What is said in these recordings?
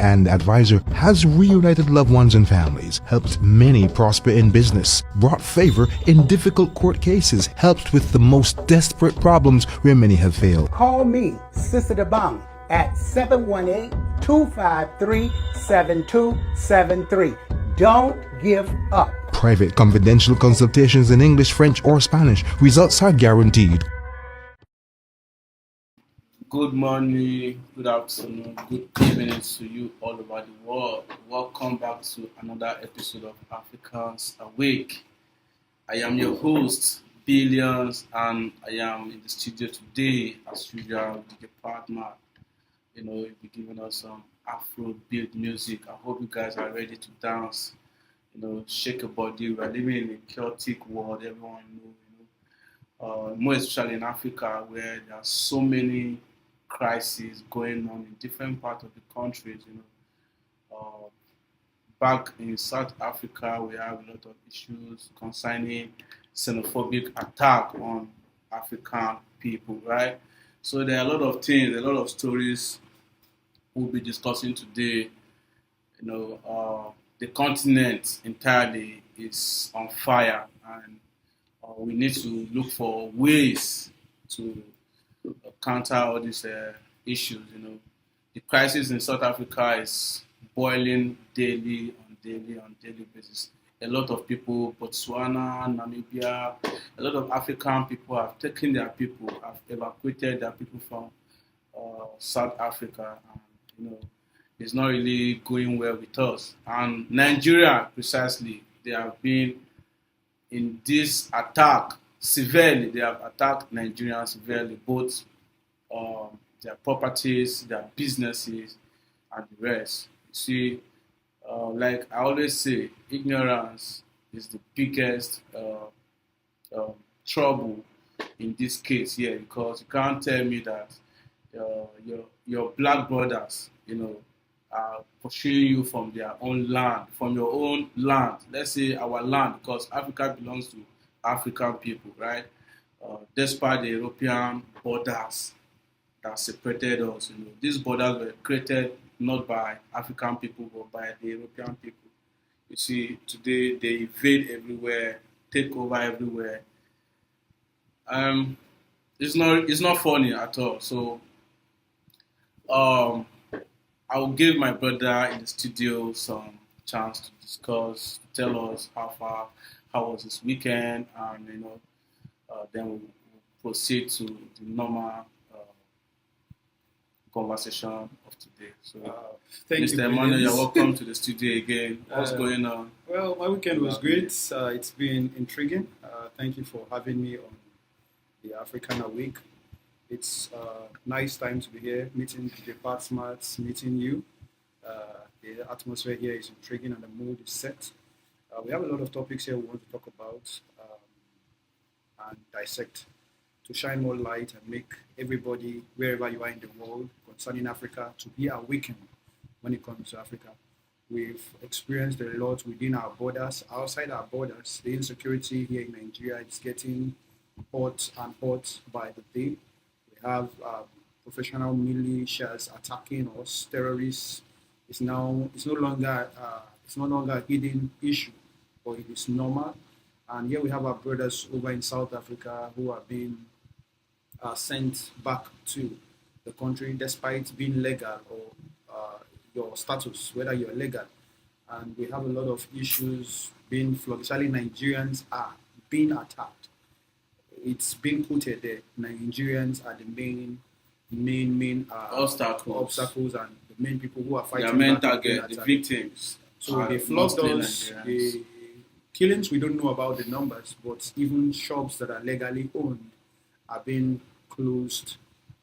and advisor, has reunited loved ones and families, helped many prosper in business, brought favor in difficult court cases, helped with the most desperate problems where many have failed. Call me, Sister DeBong, at 718-253-7273. Don't give up. Private confidential consultations in English, French, or Spanish. Results are guaranteed. Good morning, good afternoon, good evening to you all over the world. Welcome back to another episode of Africans Awake. I am your host, Billions, and I am in the studio today, as usual, with the partner. You'll be giving us some Afro-beat music. I hope you guys are ready to dance. Shake your body. We are living in a chaotic world, everyone knows. More especially in Africa, where there are so many crises going on in different parts of the countries. Back in South Africa, we have a lot of issues concerning xenophobic attack on African people, right? So there are a lot of things, a lot of stories we'll be discussing today. The continent entirely is on fire, and we need to look for ways to counter all these issues. The crisis in South Africa is boiling daily on daily basis. A lot of people, Botswana, Namibia, a lot of African people have taken their people, have evacuated their people from South Africa, and it's not really going well with us. And Nigeria, precisely, they have been in this attack severely. They have attacked Nigerians severely, both their properties, their businesses, and the rest. You see, like I always say, ignorance is the biggest trouble in this case here, because you can't tell me that your black brothers, are pursuing you from their own land, from your own land. Let's say our land, because Africa belongs to African people, right? Despite the European borders that separated us, these borders were created not by African people, but by the European people. You see, today they invade everywhere, take over everywhere. It's not funny at all. So, I will give my brother in the studio some chance to discuss, tell us how was his weekend, and then we'll proceed to the normal conversation of today. So, thank Mr. you, Emmanuel, you're welcome to the studio again. What's going on? Well, my weekend was great. It's been intriguing. Thank you for having me on the African Awake. It's a nice time to be here, meeting the Pat Smarts, meeting you. The atmosphere here is intriguing and the mood is set. We have a lot of topics here we want to talk about and dissect to shine more light and make everybody, wherever you are in the world, concerning Africa, to be awakened when it comes to Africa. We've experienced a lot within our borders, outside our borders. The insecurity here in Nigeria is getting hot and hot by the day. We have professional militias attacking us, terrorists. It's no longer a hidden issue, but it is normal. And here we have our brothers over in South Africa who are being sent back to the country despite being legal or your status, whether you're legal. And we have a lot of issues being flogged. Especially Nigerians are being attacked. It's been quoted that Nigerians are the main obstacles and the main people who are fighting. Their main target, the victims. So they flogged us. The killings, we don't know about the numbers, but even shops that are legally owned are being closed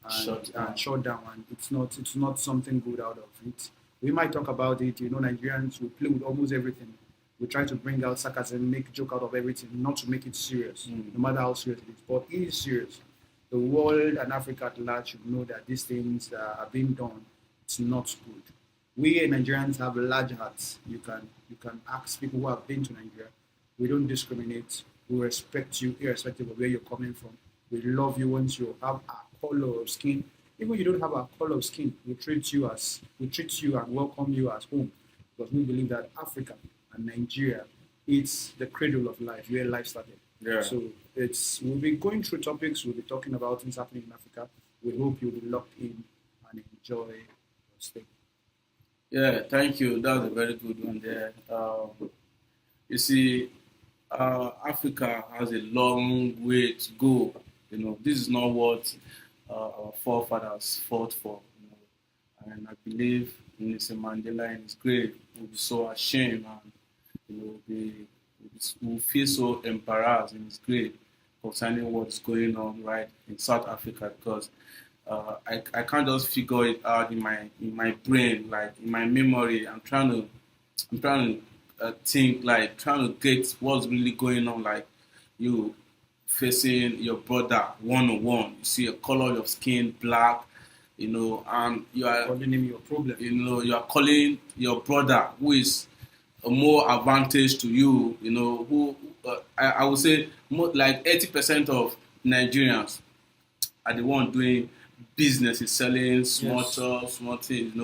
and shut down, and it's not something good out of it. We might talk about it. Nigerians will play with almost everything. We try to bring out sarcasm, make joke out of everything, not to make it serious, no matter how serious it is. But it is serious. The world and Africa at large should know that these things that are being done, it's not good. We Nigerians have large hearts. You can ask people who have been to Nigeria. We don't discriminate. We respect you irrespective of where you're coming from. We love you once you have a color of skin. even you don't have a color of skin, we treat you and welcome you as home because we believe that Africa and Nigeria, it's the cradle of life, where life started. Yeah. So we'll be going through topics, we'll be talking about things happening in Africa. We hope you'll be locked in and enjoy your stay. Yeah, thank you. That was a very good one there. You see, Africa has a long way to go. This is not what our forefathers fought for. And I believe Mr. Mandela in his grave will be so ashamed and will feel so embarrassed in his grave concerning what's going on right in South Africa because I can't just figure it out in my brain, like in my memory. I'm trying to think, like trying to get what's really going on. Like you facing your brother one on one, you see a color of your skin black, and you are calling him your problem. You are calling your brother who is a more advantage to you. Who I would say like 80% of Nigerians are the one doing business, selling small stuff, small things,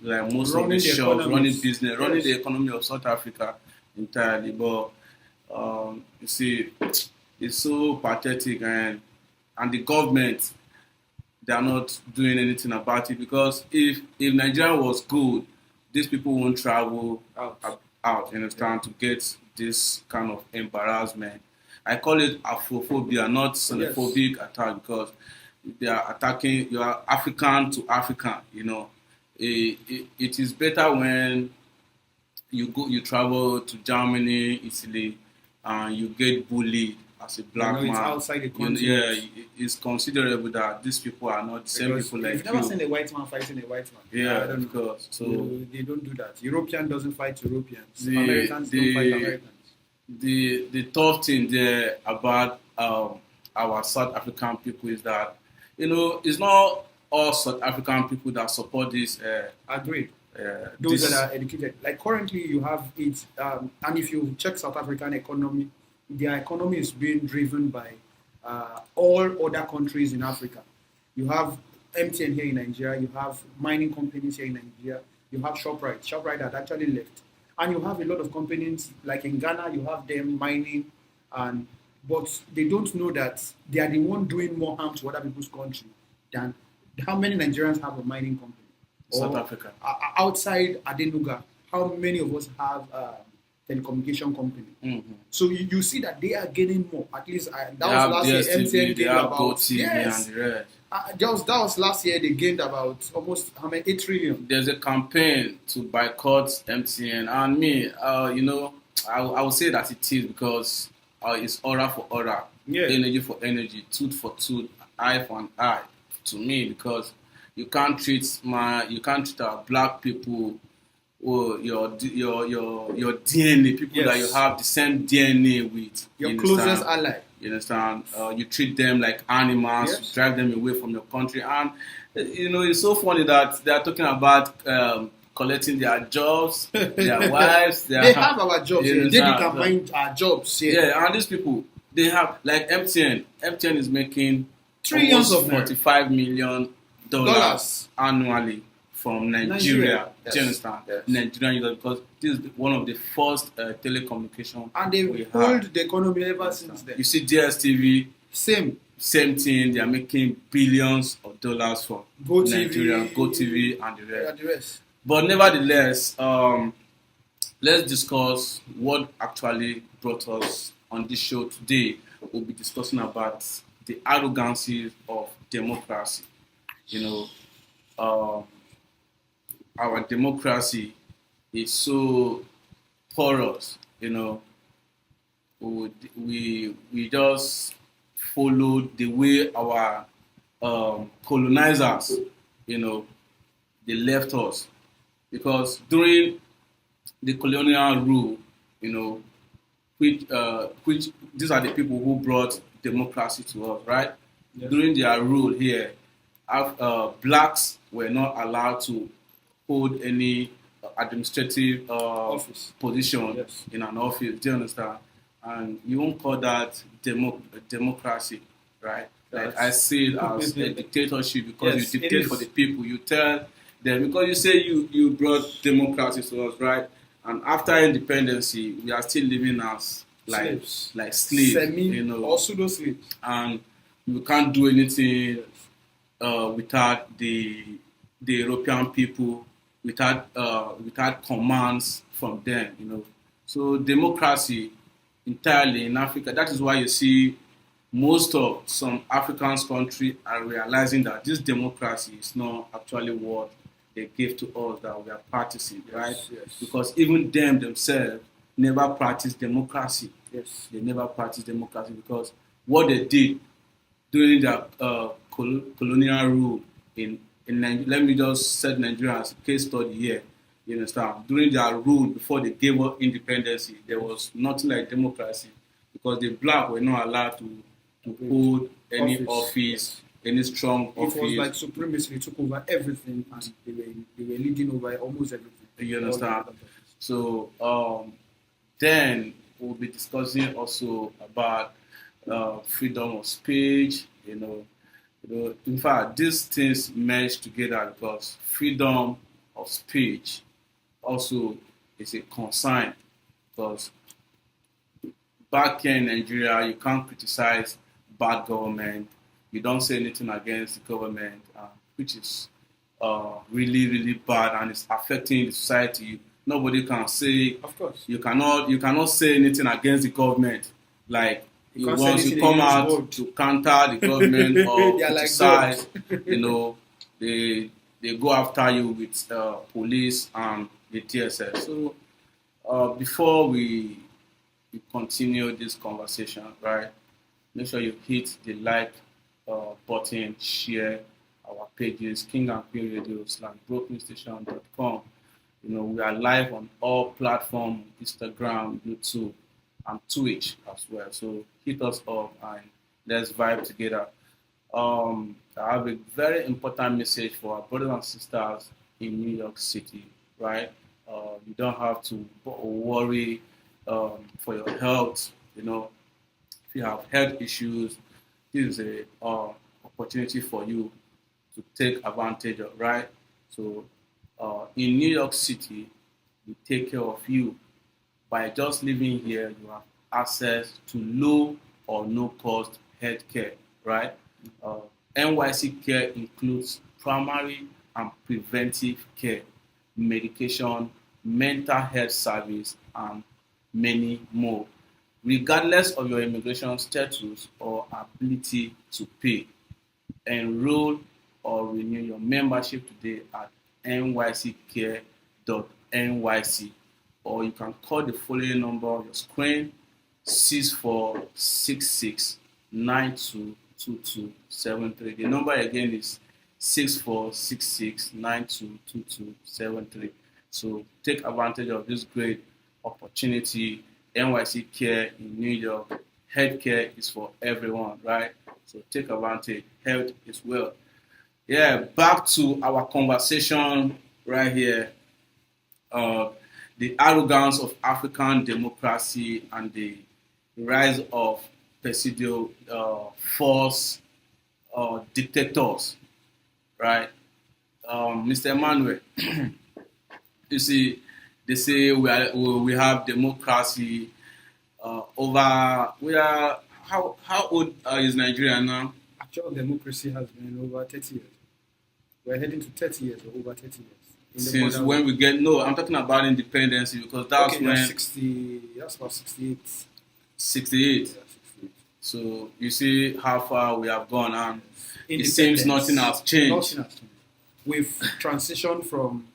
like most running of the shops, running business, running yes. the economy of South Africa entirely. But you see, it's so pathetic, and the government, they are not doing anything about it because if Nigeria was good, these people won't travel out, you understand, to get this kind of embarrassment. I call it Afrophobia, not xenophobic attack, because they are attacking, you are African to African, It is better when you travel to Germany, Italy, and you get bullied as a black man. It's outside the country. It's considerable that these people are not the same people like you. You've never seen a white man fighting a white man. Yeah, of course. So they don't do that. European doesn't fight Europeans. Americans don't fight Americans. The tough thing there about our South African people is that it's not all South African people that support this. Agreed. Those that are educated. Like currently, you have it, and if you check South African economy, their economy is being driven by all other countries in Africa. You have MTN here in Nigeria. You have mining companies here in Nigeria. You have ShopRite. ShopRite had actually left. And you have a lot of companies, like in Ghana, you have them mining, but they don't know that they are the one doing more harm to other people's country than how many Nigerians have a mining company. South Africa. Outside Adenuga, how many of us have a telecommunication company? Mm-hmm. So you see that they are getting more. At least that was last year. MTN gained about yes. And the rest. That was last year. They gained about almost 8 trillion. There's a campaign to boycott MTN, and me, I would say that it is because it's aura for aura, energy for energy, tooth for tooth, eye for an eye. To me, because you can't treat our black people or your DNA, people that you have the same DNA with. Your closest ally. You understand? You treat them like animals, you drive them away from your country. And, it's so funny that they are talking about collecting their jobs, their wives. They have our jobs. They can find our jobs. Yeah, and these people, they have, like MTN. MTN is making trillions of $45 million annually from Nigeria. Yes. Do you understand? Yes. Nigerian users, because this is one of the first telecommunication. And they've pulled the economy ever since then. You see DSTV, same thing. They are making billions of dollars from Nigeria, GoTV, and the rest. But nevertheless, let's discuss what actually brought us on this show today. We'll be discussing about the arrogancy of democracy. Our democracy is so porous. We just follow the way our colonizers, they left us, because during the colonial rule, which these are the people who brought democracy to us, right? Yes. During their rule here, blacks were not allowed to hold any administrative position in an office. Do you understand? And you won't call that democracy, right? Like I see it as a dictatorship because Yes, you it dictate is. for the people. You tell them because you say you brought democracy to us, right? And after independence, we are still living as Slaves. like slaves, Semi you know, or pseudo slaves. and you can't do anything without the European people, without commands from them, you know. So democracy entirely in Africa. That is why you see most of some African countries are realizing that this democracy is not actually what they gave to us that we are practicing, right? Yes. Because even them themselves never practice democracy. Yes. They never practice democracy because what they did during their colonial rule in Nigeria, let me just set Nigeria as a case study here. You understand? During their rule before they gave up independence, there was nothing like democracy because the black were not allowed to hold any office, Yes. any strong office. It was like supremacy. They took over everything, and they were leading over almost everything. You understand? So then we'll be discussing also about freedom of speech. In fact, these things merge together because freedom of speech also is a concern because back here in Nigeria, you can't criticize bad government. You don't say anything against the government, which is really, really bad and it's affecting the society. Nobody can say. Of course. You cannot say anything against the government. Like once you anything come against out God. to counter the government or They are like criticize, they go after you with police and the TSS. So before we continue this conversation, right? Make sure you hit the like button, share our pages, King and Queen Radio /BrokenStation.com. We are live on all platforms, Instagram, YouTube, and Twitch as well. So hit us up and let's vibe together. I have a very important message for our brothers and sisters in New York City, right? You don't have to worry for your health. If you have health issues, this is a opportunity for you to take advantage of, right? So in New York City, we take care of you. By just living here, you have access to low or no cost healthcare, right? NYC care includes primary and preventive care, medication, mental health service, and many more, regardless of your immigration status or ability to pay. Enroll or renew your membership today at nyccare.nyc, or you can call the following number on your screen: 6466922273. The number again is 6466922273. So take advantage of this great opportunity. NYC Care in New York. Healthcare is for everyone, right? So take advantage. Health is wealth. Yeah, back to our conversation right here. The arrogance of African democracy and the rise of pseudo false dictators, right? Mr. Emmanuel, you see, they say we have democracy how old is Nigeria now? Actual democracy has been over 30 years. We're heading to 30 years or over 30 years. Since when I'm talking about independence because that's when that's about 68. 68. Yeah, 68. So you see how far we have gone, and it seems nothing has changed. Nothing has changed. We've transitioned from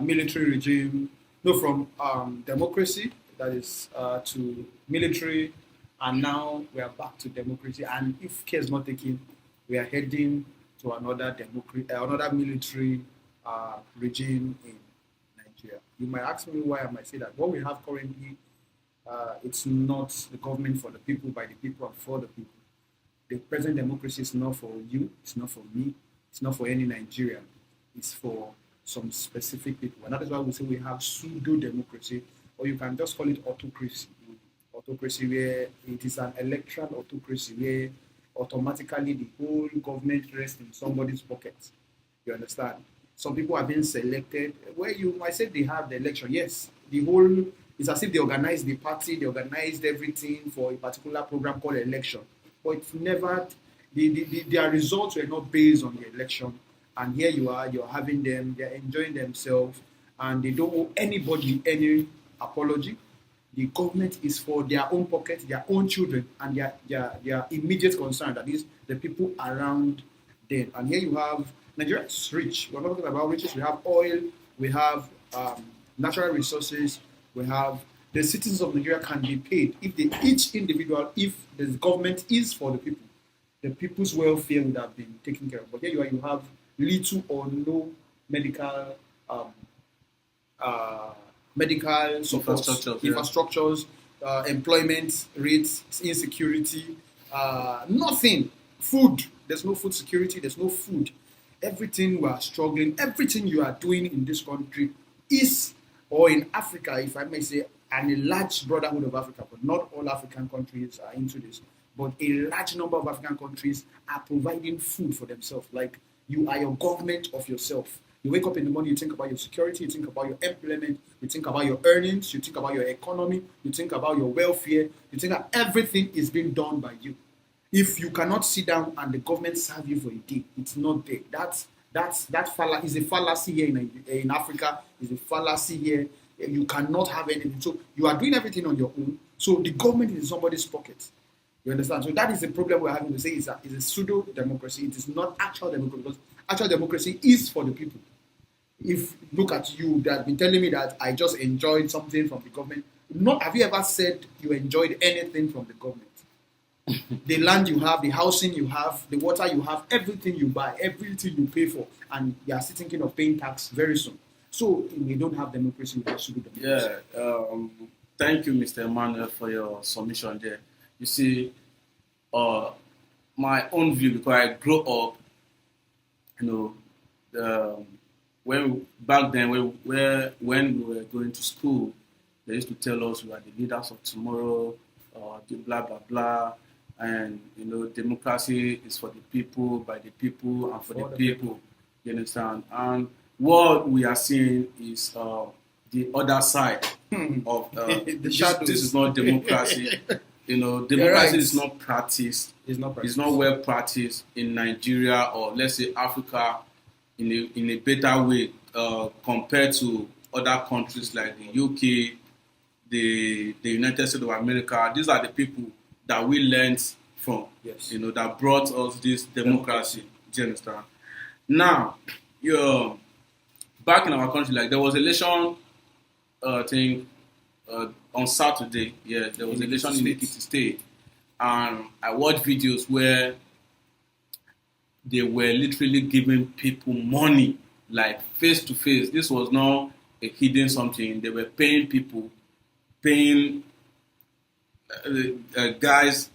military regime, from democracy, that is, to military, and now we are back to democracy. And if care is not taken, we are heading to another military regime in Nigeria. You might ask me why I might say that. What we have currently, it's not the government for the people, by the people, and for the people. The present democracy is not for you, it's not for me, it's not for any Nigerian. It's for some specific people. And that is why we say we have pseudo-democracy, or you can just call it autocracy. Autocracy where it is an electoral autocracy where automatically the whole government rests in somebody's pocket. You understand? Some people are being selected. Where you might say they have the election, yes, the whole it's as if they organized the party, they organized everything for a particular program called election. But it's never their results were not based on the election. And here you are, you're having them, they're enjoying themselves, and they don't owe anybody any apology. The government is for their own pocket, their own children, and their immediate concern, that is the people around them. And here you have Nigeria is rich. We're not talking about riches. We have oil, we have natural resources, we have the citizens of Nigeria can be paid if each individual, if the government is for the people's welfare would have been taken care of. But here you are, you have little or no medical support, infrastructures, employment rates, insecurity, nothing. Food, there's no food security, there's no food. Everything we are struggling, everything you are doing in this country is, or in Africa, if I may say, and a large brotherhood of Africa, but not all African countries are into this, but a large number of African countries are providing food for themselves. Like, you are your government of yourself. You wake up in the morning, you think about your security, you think about your employment, you think about your earnings, you think about your economy, you think about your welfare, you think that everything is being done by you. If you cannot sit down and the government serve you for a day, it's not there. That is a fallacy here in Africa. Is a fallacy here. You cannot have anything. So you are doing everything on your own. So the government is in somebody's pocket. You understand? So that is the problem we're having to say is a pseudo democracy. It is not actual democracy, because actual democracy is for the people. If look at you that been telling me that I just enjoyed something from the government. Have you ever said you enjoyed anything from the government? The land you have, the housing you have, the water you have, everything you buy, everything you pay for, and you are still thinking of paying tax very soon. So we don't have democracy without pseudo democracy. Yeah, thank you, Mr. Emmanuel, for your submission there. You see, my own view, because I grew up, when back then, when we were going to school, they used to tell us we are the leaders of tomorrow, the blah blah blah, and democracy is for the people, by the people, and for the people. You understand? And what we are seeing is the other side of the shadows. This is not democracy. Democracy right. is not practiced. It's not well practiced in Nigeria, or let's say Africa, in a better way compared to other countries like the UK, the United States of America. These are the people that we learned from. Yes. That brought us this democracy. Do you understand? Now, back in our country, like there was election thing on Saturday. Yeah, there was election in Ekiti State, and I watched videos where they were literally giving people money, like face to face. This was not a hidden something. They were paying people, guys,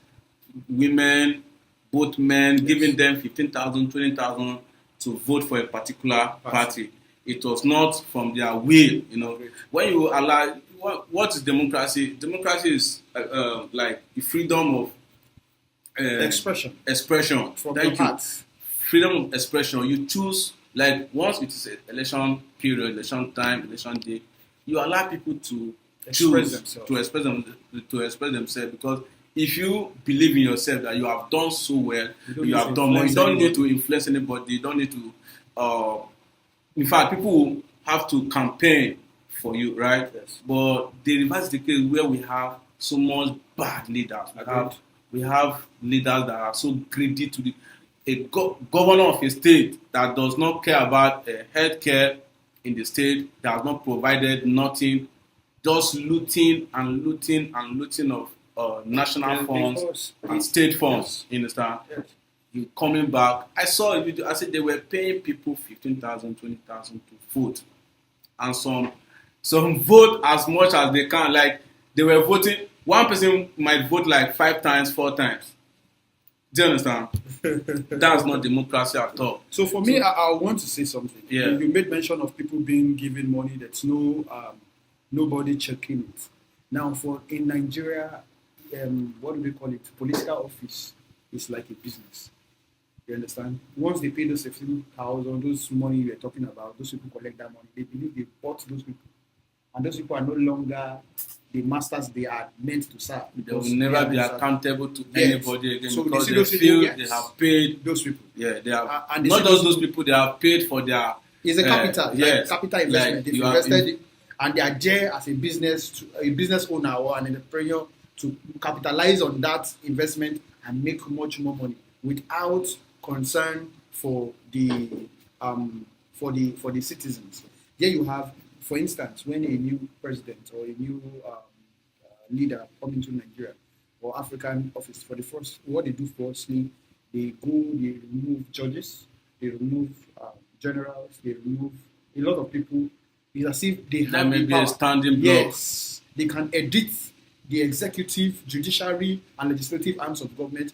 women, both men, giving them 15,000, 20,000 to vote for a particular party. It was not from their will. When you allow, what is democracy? Democracy is like the freedom of Expression. From your heart. Freedom of expression. You choose, like once it is election period, election time, election day, you allow people to Express themselves, because if you believe in yourself that you have done so well, you have done more, you don't need to influence anybody, you don't need to in fact, people have to campaign for you, right? Yes. But the reverse is the case where we have so much bad leaders. We have leaders that are so greedy to a governor of a state that does not care about health care in the state, that has not provided nothing, just looting of national funds and state funds. You understand? Yes. You coming back. I saw a video. I said they were paying people 15,000, 20,000 to vote, and some vote as much as they can. Like they were voting. One person might vote like 5 times, 4 times. Do you understand? That's not democracy at all. So for me, I want to say something. Yeah. You made mention of people being given money. That's nobody checking it. Now, in Nigeria, what do they call it? Political office. is like a business. You understand? Once they pay those 15,000, those money you're talking about, those people collect that money. They believe they bought those people, and those people are no longer the masters they are meant to serve. They will never be accountable to anybody again, so because they they feel people, they have paid those people. Yeah, they have. And not just those people, they have paid for their. It's a capital, yes, capital investment. like They've invested, and they are there as a business owner or an entrepreneur to capitalize on that investment and make much more money without concern for the citizens. Here you have, for instance, when a new president or a new leader come into Nigeria or African office, for the first, what they do firstly, they remove judges, they remove generals, they remove a lot of people. It's as if they have may the be power. a standing block. Yes, they can edit the executive, judiciary, and legislative arms of government.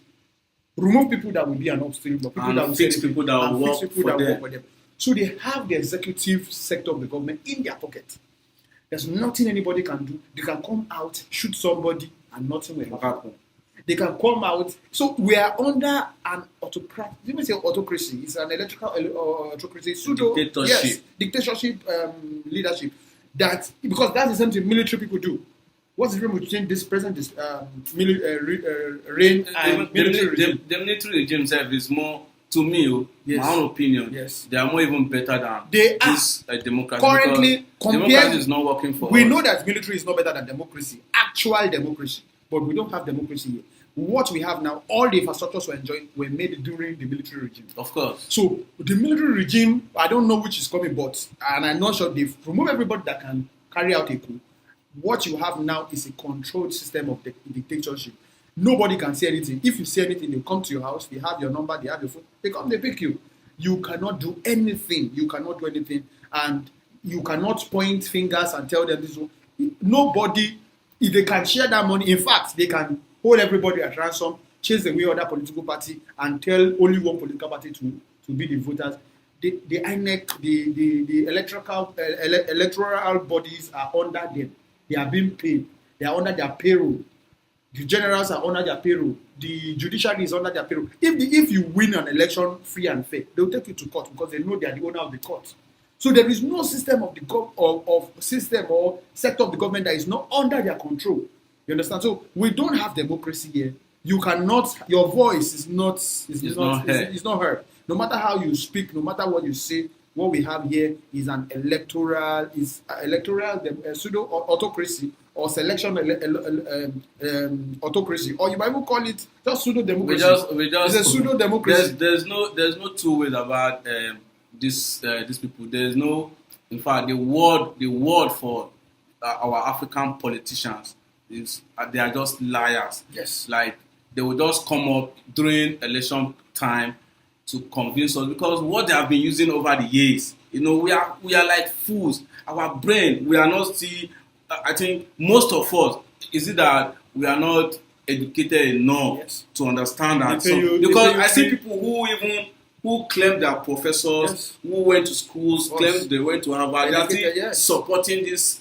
Remove people that will be an upstream, but people that will fix people that will work for them. So they have the executive sector of the government in their pocket. There's nothing anybody can do. They can come out, shoot somebody, and nothing will happen. They can come out. So we are under an autocracy. Let me say autocracy. It's an electrical autocracy, dictatorship leadership. That because that's the same thing military people do. What's the difference between this present reign and military regime? The military regime itself is more, to me, my own opinion. Yes. They are more even better than this democracy. Currently, democracy is not working for us. We know that military is not better than democracy, actual democracy, but we don't have democracy here. What we have now, all the infrastructures we're enjoying were made during the military regime. Of course. So the military regime, I don't know which is coming, and I'm not sure they've removed everybody that can carry out a coup. What you have now is a controlled system of the dictatorship. Nobody can say anything. If you say anything, they come to your house, they have your number, they have your phone, they come, they pick you. You cannot do anything. And you cannot point fingers and tell them this. Nobody, if they can share that money, in fact, they can hold everybody at ransom, chase away other political party, and tell only one political party to be the voters. The INEC, the electoral bodies are under them. They are being paid. They are under their payroll. The generals are under their payroll. The judiciary is under their payroll. If you win an election free and fair, they will take you to court because they know they are the owner of the court. So there is no system system or sector of the government that is not under their control. You understand? So we don't have democracy here. You cannot. Your voice is not heard. No matter how you speak, no matter what you say. What we have here is an electoral pseudo autocracy or selection autocracy, or you might even call it just pseudo democracy. It's a pseudo democracy. There's no two ways about these people. There's no, in fact, the word for our African politicians is they are just liars. Yes, like they will just come up during election time to convince us, because what they have been using over the years, we are like fools. Our brain, we are not still. I think most of us, is it that we are not educated enough to understand that? Because I see people who claim they are professors, who went to schools, claim they went to Harvard, they are still supporting this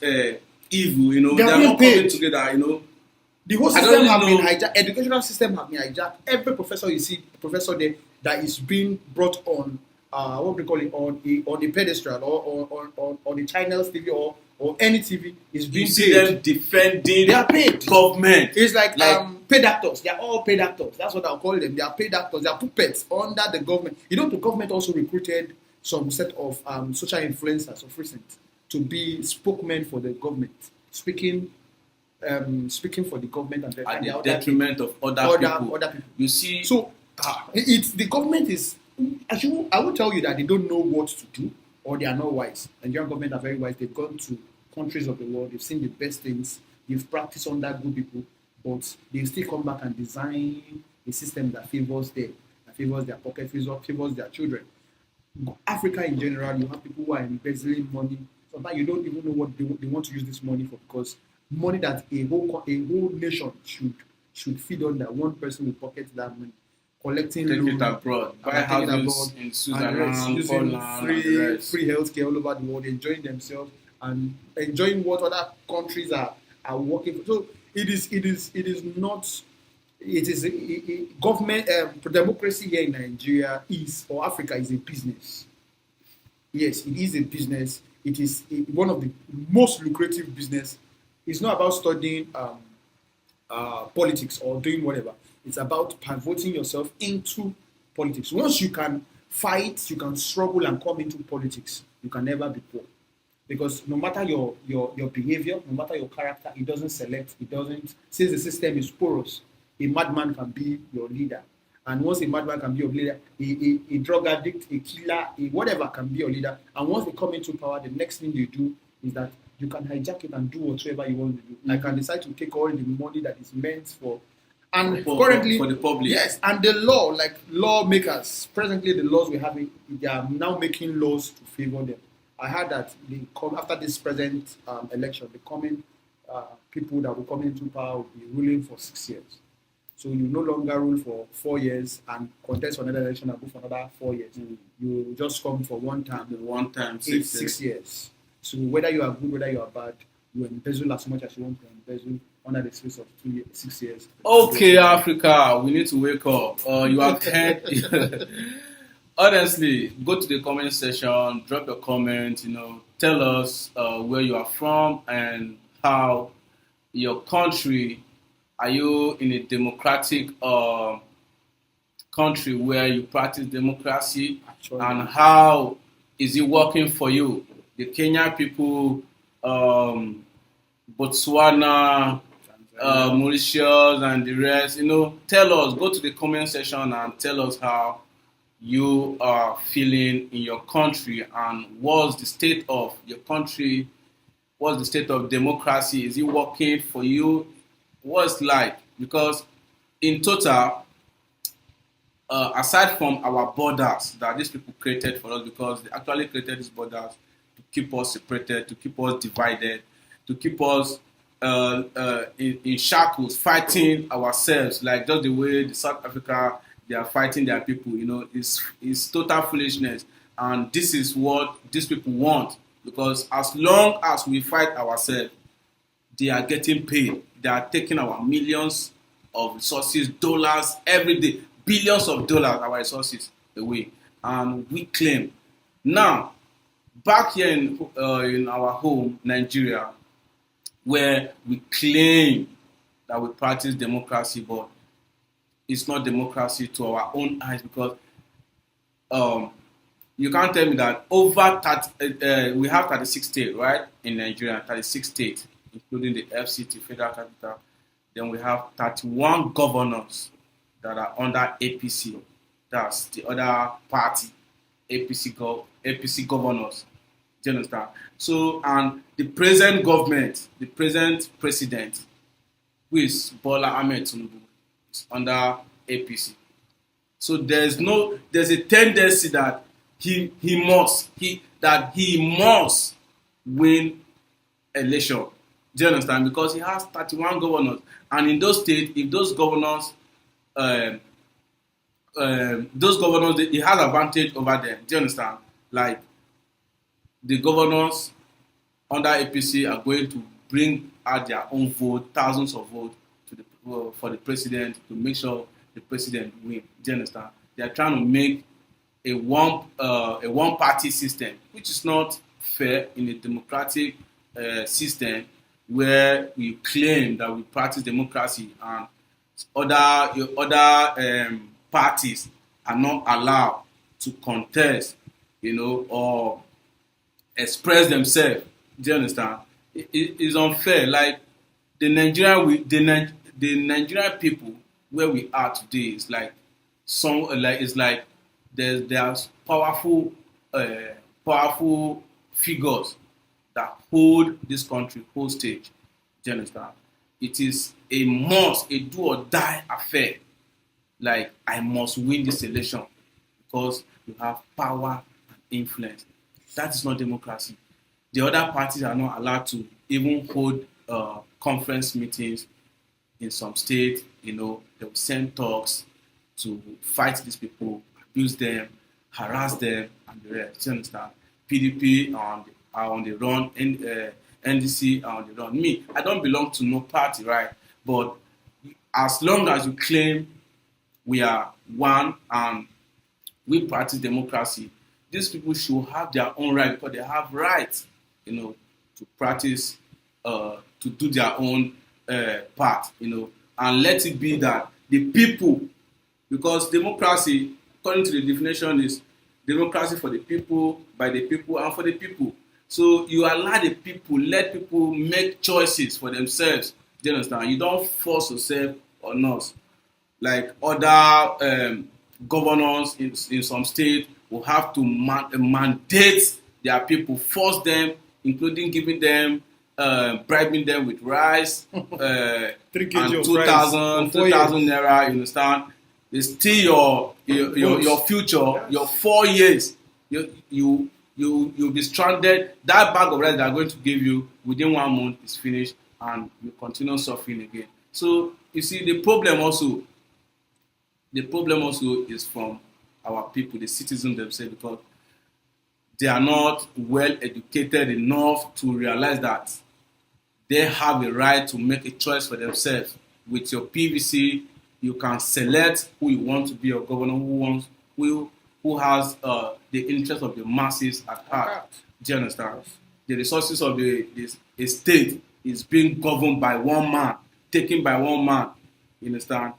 evil. They are not coming together. The whole system has been hijacked. Educational system has been hijacked. Every professor you see, there that is being brought on, what we call it, on a pedestal or on the channels TV or any TV is being paid. You see them defending. They are paid. Government. It's like paid actors. They are all paid actors. That's what I'll call them. They are paid actors. They are puppets under the government. The government also recruited some set of social influencers of recent to be spokesmen for the government, speaking for the government and the detriment of other people. You see, so it's the government is. I will tell you that they don't know what to do, or they are not wise. Nigerian government are very wise. They've gone to countries of the world. They've seen the best things. They've practiced under good people, but they still come back and design a system that favors them, that favors their pocket, favors their children. Africa in general, you have people who are embezzling money. Sometimes you don't even know what they want to use this money for, because money that a whole nation should feed on, that one person will pocket that money, collecting take loan, it abroad, buy houses in Switzerland, using Poland, free healthcare all over the world, enjoying themselves and enjoying what other countries are working for. So it is not it is government democracy here in Nigeria is or Africa is a business. Yes, it is a business. It is one of the most lucrative business. It's not about studying politics or doing whatever. It's about pivoting yourself into politics. Once you can fight, you can struggle and come into politics, you can never be poor. Because no matter your behavior, no matter your character, it doesn't select, it doesn't, since the system is porous, a madman can be your leader. And once a madman can be your leader, a drug addict, a killer, a whatever can be your leader. And once they come into power, the next thing they do is that you can hijack it and do whatever you want to do. Like, can decide to take all the money that is meant for, and currently for the public. Yes, and the law, like lawmakers, presently the laws we have, they are now making laws to favor them. I heard that they come after this present election, the coming people that will come into power will be ruling for 6 years. So you no longer rule for 4 years and contest for another election and go for another 4 years. You just come for one time. One time, 6 years. So whether you are good, whether you are bad, you embezzle as much as you want to embezzle under the space of 6 years. Okay, Africa, we need to wake up. You have heard. Honestly, go to the comment section, drop your comment. Tell us where you are from and how your country. Are you in a democratic country where you practice democracy? Actually, and how is it working for you? The Kenya people, Botswana, Mauritius, and the rest. Tell us. Go to the comment section and tell us how you are feeling in your country and what's the state of your country. What's the state of democracy? Is it working for you? What's like? Because in total, aside from our borders that these people created for us, because they actually created these borders to keep us separated, to keep us divided, to keep us in shackles, fighting ourselves, like just the way the South Africa, they are fighting their people. It's total foolishness, and this is what these people want. Because as long as we fight ourselves, they are getting paid. They are taking our millions of resources, dollars every day, billions of dollars, our resources away. And we claim. Now, back here in our home, Nigeria, where we claim that we practice democracy, but it's not democracy to our own eyes, because you can't tell me that over 30, we have 36 states, right, in Nigeria, 36 states, including the FCT, Federal Capital. Then we have 31 governors that are under APC. That's the other party, APC governors. Do you understand? So, and the present government, the present president, who is Bola Ahmed Tinubu, is under APC. So there's a tendency that he must win election. Do you understand? Because he has 31 governors, and in those states, if those governors, he has advantage over them. Do you understand? Like, the governors under APC are going to bring out their own vote, thousands of votes for the president, to make sure the president wins. Do you understand? They are trying to make a one party system, which is not fair in a democratic system where we claim that we practice democracy and other parties are not allowed to contest, or express themselves. Do you understand? It is unfair. Like the Nigerian people where we are today is like there's powerful figures that hold this country hostage. Do you understand? It is a must, a do or die affair. Like, I must win this election because you have power and influence. That is not democracy. The other parties are not allowed to even hold conference meetings in some states. They will send talks to fight these people, abuse them, harass them, and the rest. Do you understand? PDP are on the run, and NDC are on the run. Me, I don't belong to no party, right? But as long as you claim we are one and we practice democracy, these people should have their own right because they have rights, to practice, to do their own part, and let it be that the people, because democracy, according to the definition, is democracy for the people, by the people, and for the people. So you allow the people, let people make choices for themselves. Do you understand? You don't force yourself on us. Like other governors in some states will have to mandate their people, force them, including giving them, bribing them with rice, 3 kg and of 2,000 naira. You understand? They steal your future, your 4 years. You'll be stranded. That bag of rice they are going to give you within 1 month is finished, and you continue suffering again. So you see, the problem also is from our people, the citizens themselves, because they are not well educated enough to realize that they have a right to make a choice for themselves. With your PVC, you can select who you want to be your governor, who has the interest of the masses at heart. Do you understand? The resources of the state is being governed by one man, taken by one man. You understand?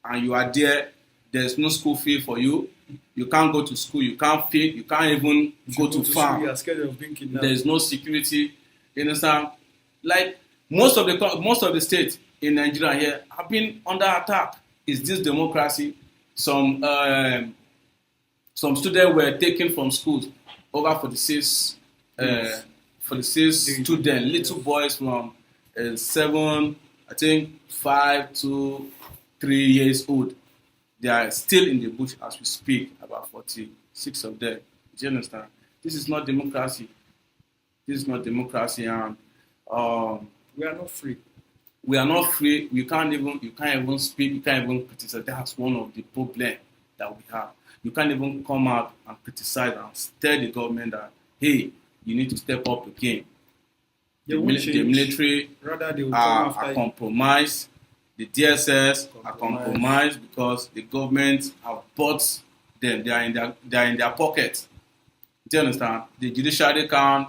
And you are there. There's no school fee for you. You can't go to school. You can't feed. You can't even go to farm. You are scared of being kidnapped. There's no security. You understand? Like most of the states in Nigeria here have been under attack. Is this democracy? Some students were taken from schools. Over 46 students, little boys from 5 to 3 years old. They are still in the bush as we speak, about 46 of them. Do you understand? This is not democracy. And we are not free. We are not free. You can't even speak. You can't even criticize. That's one of the problems that we have. You can't even come out and criticize and tell the government that, hey, you need to step up again. The military are compromised. The DSS are compromised because the government have bought them. They are in their pockets. Do you understand? The judiciary can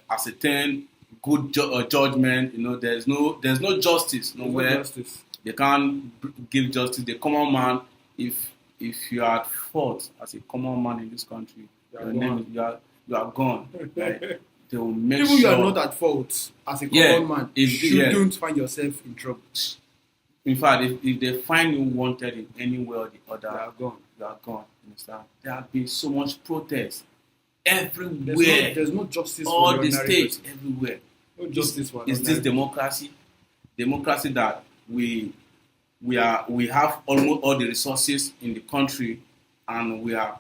ascertain good judgment. There's no justice nowhere. No justice. They can't give justice. The common man, if you are at fault as a common man in this country, you are gone. Right? They will make Even sure you are not at fault as a common man. You don't find yourself in trouble. In fact, if they find you wanted in any way or the other, you are gone. Understand? There have been so much protest everywhere. There's no justice all for the states, everywhere. No justice for Is this democracy? Democracy that we have almost all the resources in the country, and we are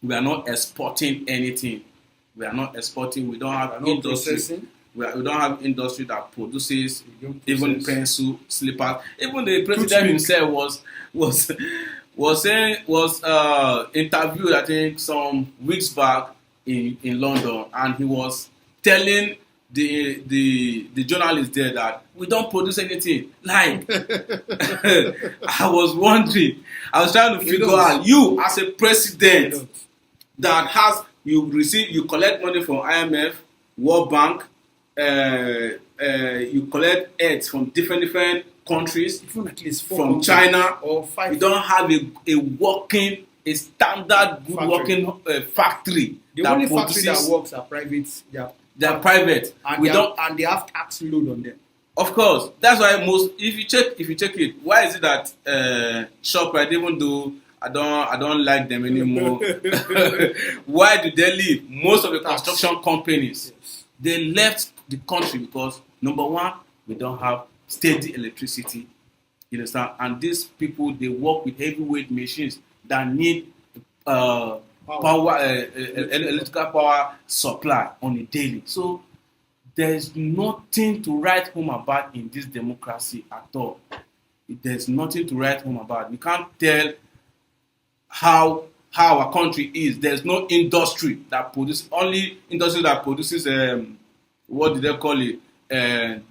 not exporting anything. We are not exporting. We don't have industry. We don't have industry that produces even pencil, slippers. Even the president himself was interviewed, I think, some weeks back in London, and he was telling the journalist there that we don't produce anything. Like, I was wondering. I was trying to figure out, you as a president that has you collect money from IMF, World Bank, you collect aid from different countries, even at least from China, or 5. You don't have a standard good working factory. The only factory that works are private. They are private. And they have tax load on them. Of course, that's why if you check it, why is it that ShopRite, even though I don't like them anymore, why do they leave? Most of the construction companies, they left the country because, number one, we don't have steady electricity. You understand? And these people, they work with heavyweight machines that need electrical power supply on a daily. So there's nothing to write home about in this democracy at all. There's nothing to write home about. We can't tell how our country is. There's no industry that produces, only industry that produces what do they call it?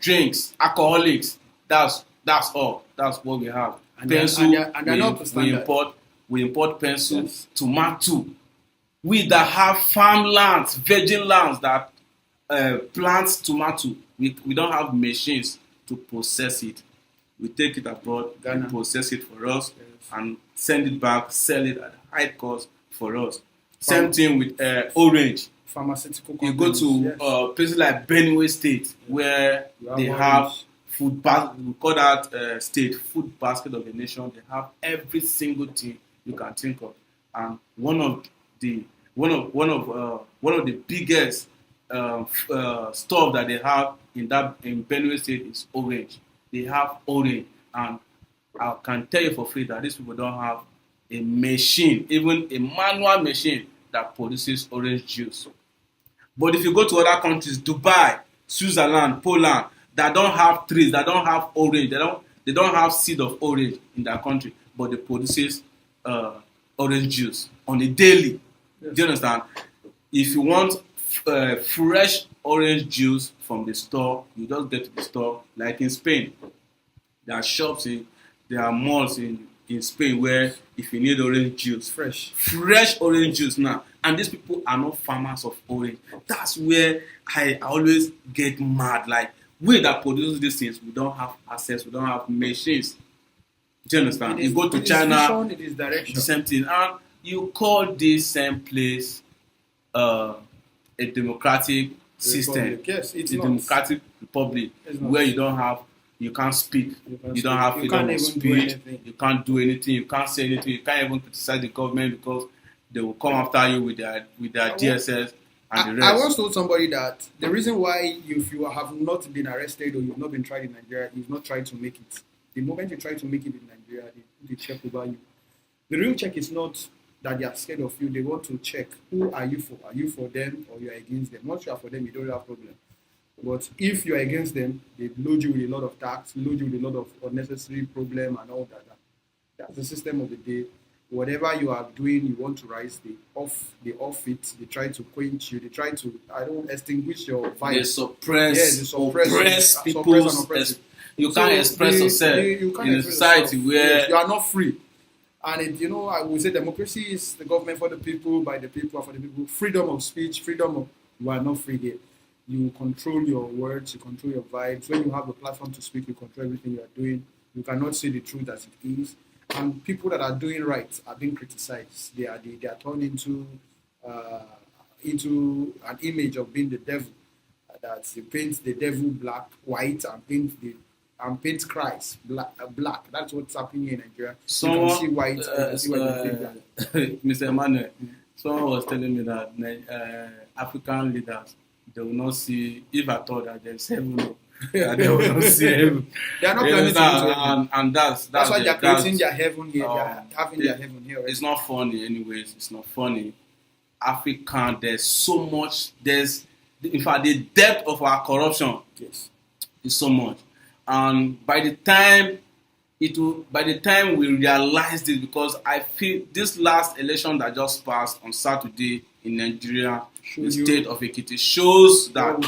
Drinks, alcoholics. That's That's all. That's what we have. And Pencil. they're not up to standard. We import pencil, Yes. tomato. We that have farmlands, virgin lands that plant tomato, we don't have machines to process it. We take it abroad, Ghana. we process it for us, Yes. and send it back, sell it at high cost for us. Same thing with orange. Pharmaceutical You companies. go to Yes. places like Benue State, where You have they orange. have food basket. We call that state food basket of the nation. They have every single thing you can think of, and one of the biggest stuff that they have in Benue State is orange. They have orange, and I can tell you for free that these people don't have a machine, even a manual machine that produces orange juice. But if you go to other countries, Dubai, Switzerland, Poland, that don't have trees, that don't have orange, they don't have seed of orange in their country, but they produces orange juice on a daily. Yes. Do you understand? If you want fresh orange juice from the store, you just get to the store. Like in Spain, there are shops there are malls in Spain where if you need orange juice, Fresh. orange juice now, and these people are not farmers of orange. That's where I always get mad. Like, we that produce these things, we don't have access, we don't have machines. Do you understand? You go to China, It is direction. the same thing, and you call this same place a democratic system, Republic. Yes, it's a not. democratic republic It's not. where you can't speak, you don't have You freedom can't of even do speech, anything. you can't do anything, you can't say anything, you can't even criticize the government because they will come after you with their DSS and the I rest. once told somebody that the reason why if you have not been arrested or you've not been tried in Nigeria, you've not tried to make it. The moment you try to make it in Nigeria, they check over you. The real check is not that they are scared of you. They want to check, who are you for? Are you for them or you are against them? Once you are for them, you don't have problem. But if you are against them, they load you with a lot of tax, load you with a lot of unnecessary problem and all that. That's the system of the day. Whatever you are doing, you want to rise, they off it, they try to quench you, they try to, extinguish your vibe. They suppress, Yeah, they oppress suppress people's. and oppress. You can't express yourself you can't in a express society yourself. where Yes, you are not free. And I would say democracy is the government for the people, by the people, for the people. Freedom of speech, you are not free there. You control your words, you control your vibes. When you have a platform to speak, you control everything you are doing. You cannot say the truth as it is. And people that are doing right are being criticized. They are turned into an image of being the devil. That they paint the devil white, and paint Christ black. That's what's happening in Nigeria. You can see white, you can see white, you can see black. Mr. Emmanuel, someone was telling me that African leaders, they will not see, if I thought that there's heaven, that they will not see heaven. They are not planning to go to heaven. And that's why they are creating that's, their heaven here. They are having their heaven here. It's not funny, anyways. It's not funny. African, there's so much. In fact, the depth of our corruption Yes. is so much. And by the time we realize this, because I feel this last election that just passed on Saturday in Nigeria, the state of Ekiti, shows that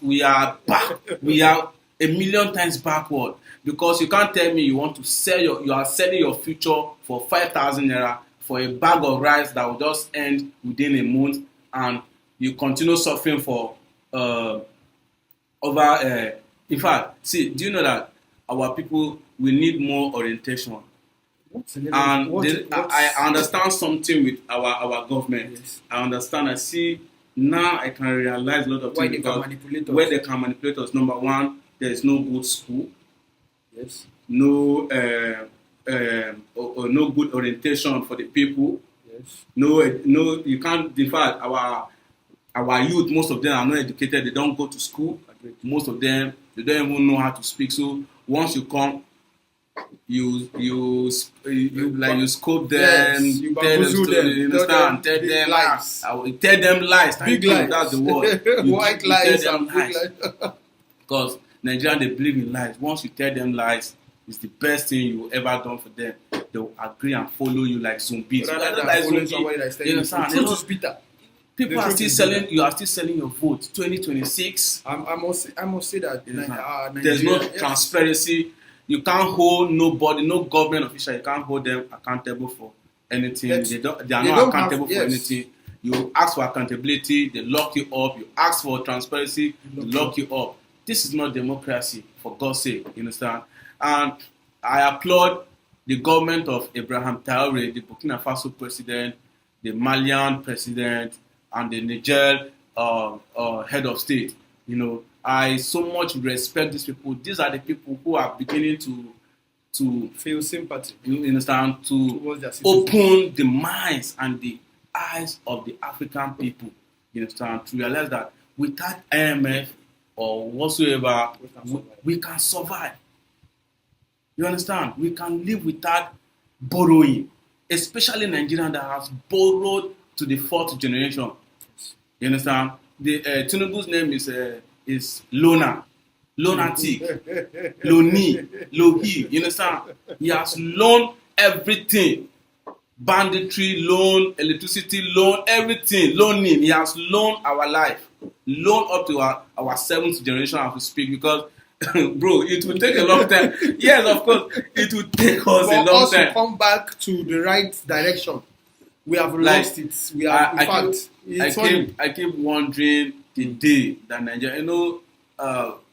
we are back. We are a million times backward, because you can't tell me you are selling your future for 5,000 naira for a bag of rice that will just end within a month, and you continue suffering for over. In fact, see, do you know that our people, we need more orientation? I understand something with our government. Yes. I understand. I see now. I can realize a lot of things where they can manipulate us. Number one, there is no good school. Yes. No, no good orientation for the people. Yes. No, you can't. In fact, our youth, most of them are not educated. They don't go to school. Most of them, they don't even know how to speak. So once you come, you scope them, yes, you tell them stories, tell them lies. Big lies. That's the word. White lies tell them and big lies. Because Nigerians, they believe in lies. Once you tell them lies, it's the best thing you ever done for them. They will agree and follow you like zombies. Rather than following somebody that's telling you the truth is bitter. People are still selling. You are still selling your vote. 2026. I must say that There's no transparency. you can't hold nobody, no government official. You can't hold them accountable for anything. Yes. They are They not don't accountable have- for yes. anything. You ask for accountability, they lock you up. You ask for transparency, they lock you up. This is not democracy, for God's sake. You understand? And I applaud the government of Ibrahim Traoré, the Burkina Faso president, the Malian president, and the Niger head of state. You know, I so much respect these people. These are the people who are beginning to Feel sympathy you understand, towards their to citizens. open the minds and the eyes of the African people. You understand, to realize that without IMF or whatsoever, we can survive. You understand? We can live without borrowing, especially Nigerian that has borrowed to the fourth generation. You understand? The Tinubu's name is Lona Lunatic, Loni, Lohi. You understand? He has loaned everything. Banditry, loan, electricity, loan, everything, loaning. He has loaned our life. Loan up to our seventh generation as we speak, because bro, it will take a long time. Yes, of course, it will take us For a long us to time. come back to the right direction, we have Like, lost it. We have, in fact, it's funny. I keep wondering the day that Nigeria,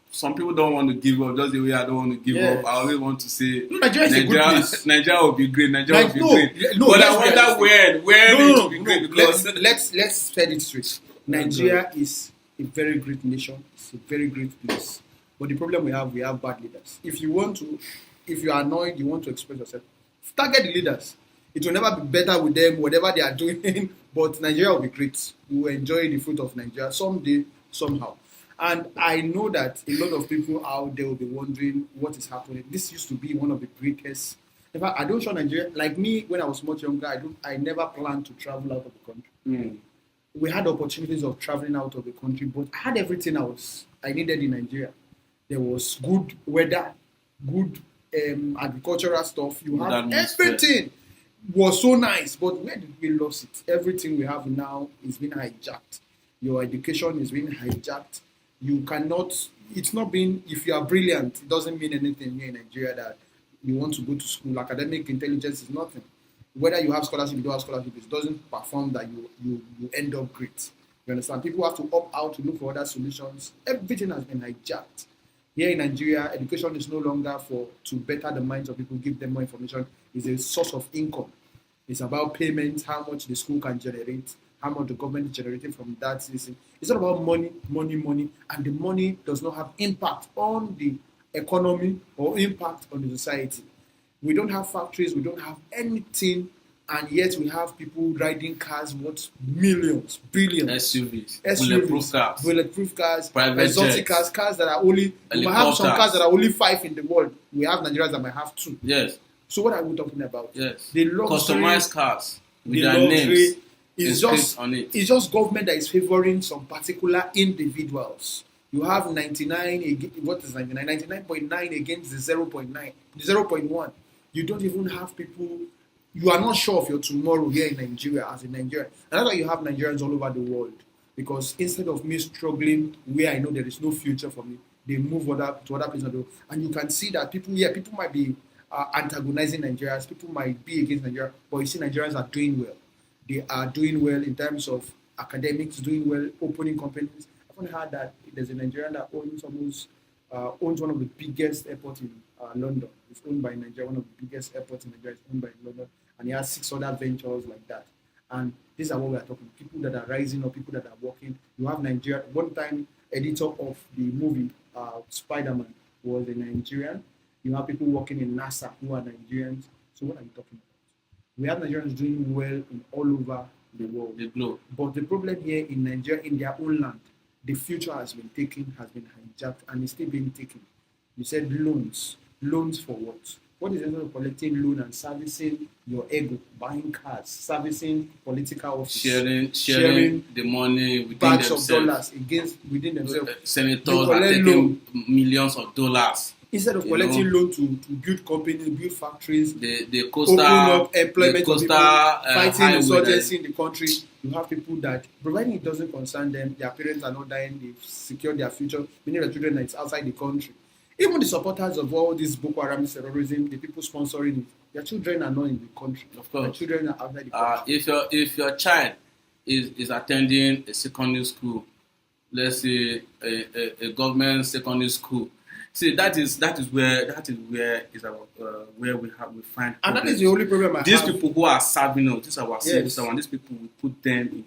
some people don't want to give up, just the way I don't want to give Yes. up. I always want to say Nigeria is a good place. Nigeria will be great. Nigeria will be great. No, But I let's be wonder realistic. when it will be No, great, because let's set it straight. Nigeria is a very great nation. It's a very great place. But the problem we have bad leaders. If you are annoyed, you want to express yourself, target the leaders. It will never be better with them, whatever they are doing. But Nigeria will be great. We will enjoy the fruit of Nigeria someday, somehow. And I know that a lot of people out there will be wondering what is happening. This used to be one of the greatest. In fact, I don't show Nigeria. Like me, when I was much younger, I never planned to travel out of the country. We had opportunities of traveling out of the country, but I had everything I needed in Nigeria. There was good weather, good agricultural stuff. You Good have atmosphere. everything. Was so nice, but where did we lose it? Everything we have now is being hijacked. Your education is being hijacked. You cannot. It's not being. If you are brilliant, it doesn't mean anything here in Nigeria that you want to go to school. Academic intelligence is nothing. Whether you have scholarship, you don't have scholarship, it doesn't perform that you end up great. You understand? People have to opt out to look for other solutions. Everything has been hijacked. Here in Nigeria, education is no longer to better the minds of people, give them more information. It's a source of income. It's about payments, how much the school can generate, how much the government is generating from that. It's all about money, and the money does not have impact on the economy or impact on the society. We don't have factories, we don't have anything, and yet we have people riding cars worth millions, billions. SUVs, bulletproof cars, private exotic jets, cars that are only. We might have some helicopters. cars that are only 5 in the world. We have Nigerians that might have 2. Yes, So what are we talking about? yes. The luxury, Customized cars with the their luxury names is inscribed just on it. it's just government that is favoring some particular individuals. You have 99.9 against the 0.9, the 0.1. You don't even have people. You are not sure of your tomorrow here in Nigeria as a Nigerian. And that's why you have Nigerians all over the world. Because instead of me struggling where I know there is no future for me, they move to other places. And you can see that people might be antagonizing Nigerians. People might be against Nigeria. But you see Nigerians are doing well. They are doing well in terms of academics, doing well, opening companies. I've only heard that there's a Nigerian that owns one of the biggest airports in London. It's owned by Nigeria, one of the biggest airports in Nigeria is owned by London. And he has 6 other ventures like that. And these are what we are talking. People that are rising up, people that are working. You have Nigeria. One time, editor of the movie Spider-Man was a Nigerian. You have people working in NASA who are Nigerians. So what are you talking about? We have Nigerians doing well in all over the world. The globe. But the problem here in Nigeria, in their own land, the future has been taken, has been hijacked, and is still being taken. You said loans. Loans for what? What is the essence of collecting loan and servicing your ego, buying cars, servicing political office, sharing the money within bags themselves. of dollars within themselves? Senators You are collect taking loan. millions of dollars. Instead of collecting loan to build companies, build factories, The open up coastal, employment the for people coastal fighting highway insurgency in the country. You have people that, providing it doesn't concern them, their parents are not dying, they've secured their future, many of the children that is outside the country. Even the supporters of all this Boko Haram terrorism, the people sponsoring it, their children are not in the country. Of course. Their children are outside the country. If your child is attending a secondary school, let's say a government secondary school, see that is where is our where we find And that problems. is the only problem I These have. people who are serving us, these are our civil Yes. servants. These people, we put them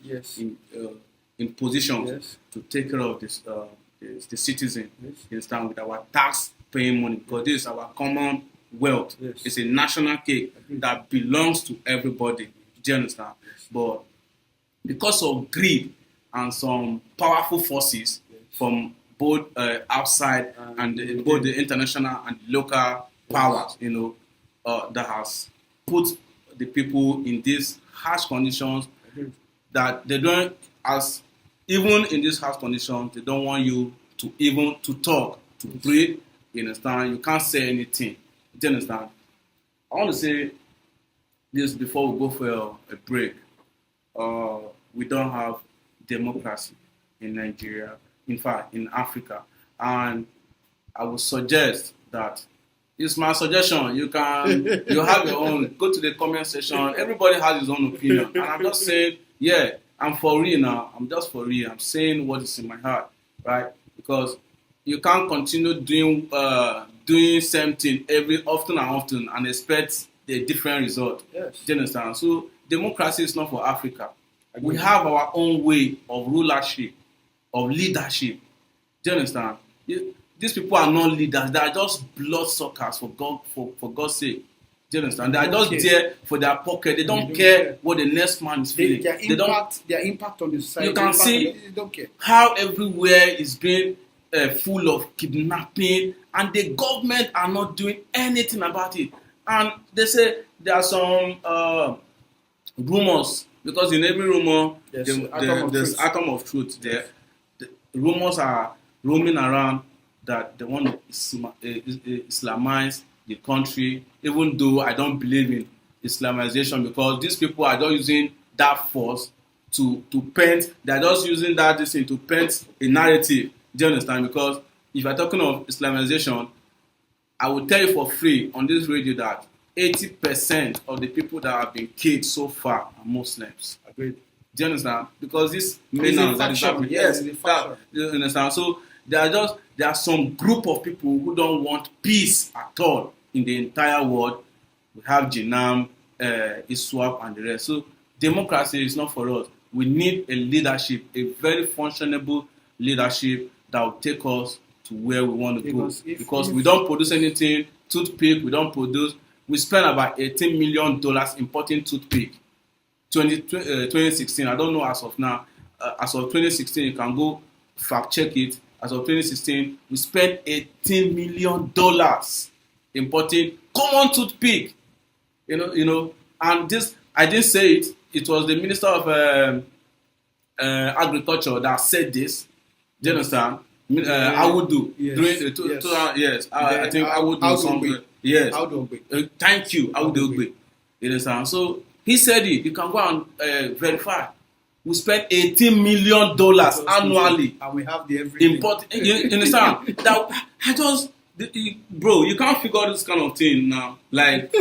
in positions Yes. to take care of this the citizen. Yes. You understand, with our tax paying money, because this is our common wealth. Yes. It's a national cake Agreed. that belongs to everybody. Do you understand? But because of greed and some powerful forces from both outside and both the international and local powers, that has put the people in these harsh conditions Agreed. that they don't, as even in these harsh conditions, they don't want you to even to talk, to breathe. You understand? You can't say anything. Do you understand? I want to say this before we go for a break. We don't have democracy in Nigeria, in fact, in Africa. And I would suggest that it's my suggestion. You have your own. Go to the comment section. Everybody has his own opinion. And I'm just saying, yeah, I'm for real now. I'm just for real. I'm saying what is in my heart, right? Because you can't continue doing same thing often and expect a different result. Yes. Do you understand? So democracy is not for Africa. We have our own way of rulership, of leadership. Do you understand? These people are not leaders. They are just bloodsuckers for God's sake. Do you understand? They are just there for their pocket. They don't care what the next man is feeling. Their impact on the society. You can see they don't care. how everywhere is being full of kidnapping, and the government are not doing anything about it. And they say there are some rumors, because in every rumor there's atom of truth there. The rumors are roaming around that they want to Islamize the country, even though I don't believe in Islamization, because these people are just using that force to paint. They're just using that thing to paint a narrative. Do you understand? Because if you're talking of Islamization, I will tell you for free on this radio that 80% of the people that have been killed so far are Muslims. Agreed. Do you understand? Because this It's a faction. Yes, it's a faction. you understand? So there are some group of people who don't want peace at all in the entire world. We have Jinam, ISWAP, and the rest. So democracy is not for us. We need a leadership, a very functionable leadership that will take us to where we want to go. Because we don't produce anything, toothpick, we spend about $18 million importing toothpick. 2016, I don't know as of now. As of 2016, you can go fact check it. As of 2016, we spent $18 million importing common toothpick. And this, I didn't say it. It was the Minister of Agriculture that said this. Do you understand? I would do. Yes. Yes. I think I would do something. Yes. Thank you. I would do it. You understand? So he said it. You can go and verify. We spend $18 million annually. And we have the everything. Import. You understand? That I just, bro, you can't figure this kind of thing now. Like,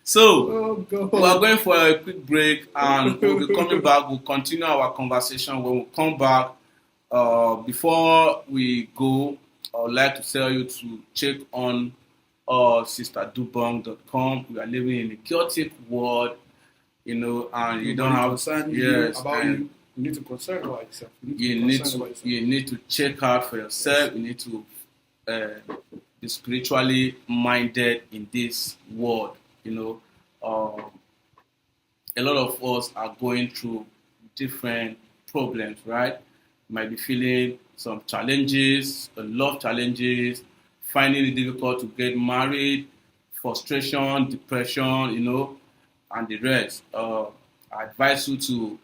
so we are going for a quick break, and we'll be coming back. We'll continue our conversation when we come back. Before we go, I would like to tell you to check on sisterdubong.com. We are living in a chaotic world, and you don't have you need to concern about yourself. You need to check out for yourself. You need to be spiritually minded in this world. A lot of us are going through different problems, right? Might be feeling some challenges, a lot of challenges, finding it difficult to get married, frustration, depression, and the rest. I advise you to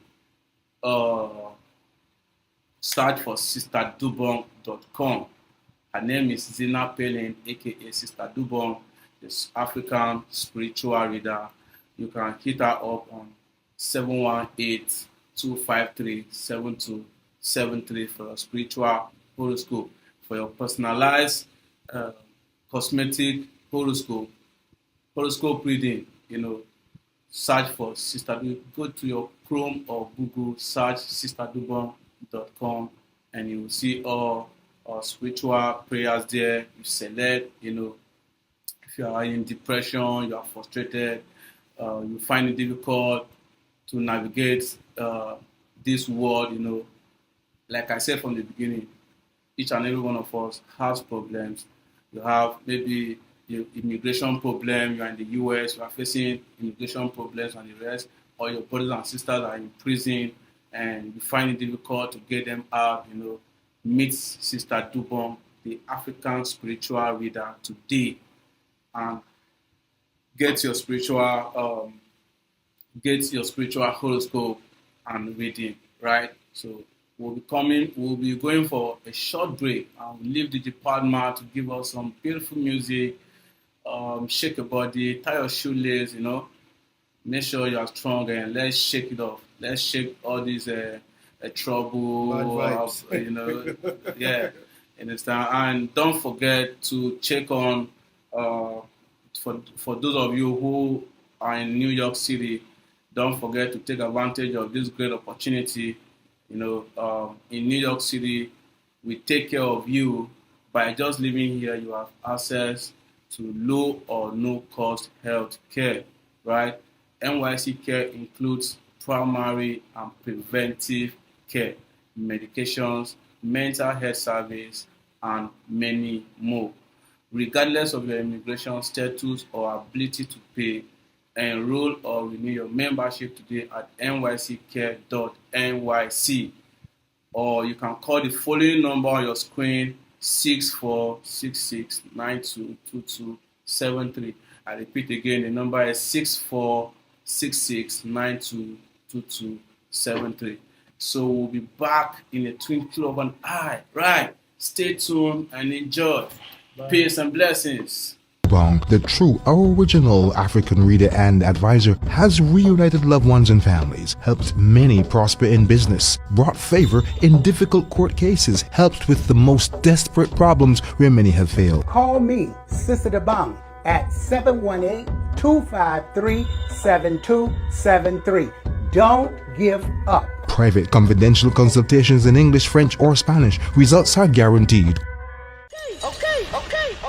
search for sisterdubong.com. Her name is Zina Pelin, aka Sister Dubong, the African spiritual reader. You can hit her up on 718-253-7273 for a spiritual horoscope. for your personalized cosmetic horoscope reading, search for Sister Du. Go to your Chrome or Google, search sisterdubon.com, and you will see all our spiritual prayers there. You select, if you are in depression, you are frustrated, you find it difficult to navigate this world, like I said from the beginning, each and every one of us has problems. You have maybe your immigration problem, you're in the US, you are facing immigration problems and the rest, or your brothers and sisters are in prison and you find it difficult to get them out, meet Sister Dubon, the African spiritual reader today, and get your spiritual horoscope and reading, right? So we'll be going for a short break. I'll leave the department to give us some beautiful music, shake your body, tie your shoelace, make sure you are strong and let's shake it off. Let's shake all these trouble, yeah, understand? And don't forget to check on, for those of you who are in New York City, don't forget to take advantage of this great opportunity. In New York City, we take care of you by just living here. You have access to low or no cost health care, right? NYC care includes primary and preventive care, medications, mental health service, and many more. Regardless of your immigration status or ability to pay, enroll or renew your membership today at nyccare.nyc, or you can call the following number on your screen: 6466922273. I repeat again, the number is 6466922273. So we'll be back in a twinkle of an eye, right? Stay tuned and enjoy. Bye. Peace and blessings. Bong, the true original African reader and advisor, has reunited loved ones and families, helped many prosper in business, brought favor in difficult court cases, helped with the most desperate problems where many have failed. Call me, Sister Dubon, at 718-253-7273. Don't give up. Private confidential consultations in English, French, or Spanish. Results are guaranteed.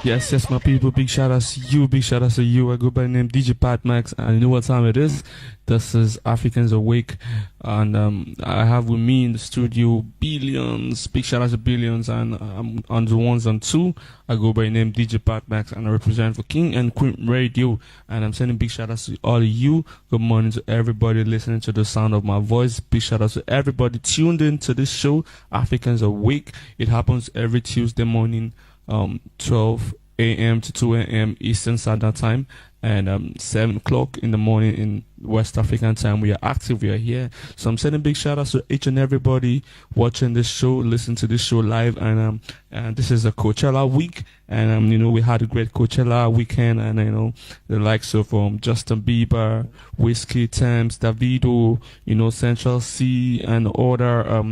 Yes, my people. Big shout out to you. Big shout out to you. I go by the name DJ Pat Max, and you know what time it is. This is Africans Awake, and I have with me in the studio Billions. Big shout out to Billions, and I'm on the ones and two. I go by the name DJ Pat Max, and I represent for King and Queen Radio. And I'm sending big shout outs to all of you. Good morning to everybody listening to the sound of my voice. Big shout out to everybody tuned in to this show, Africans Awake. It happens every Tuesday morning, 12 a.m. to 2 a.m. Eastern Standard Time, and 7 o'clock in the morning in West African time. We are active, we are here. So I'm sending big shout outs to each and everybody watching this show, listening to this show live. And this is a Coachella week, and we had a great Coachella weekend, and the likes of Justin Bieber, Whiskey, Thames, Davido, Central C, and other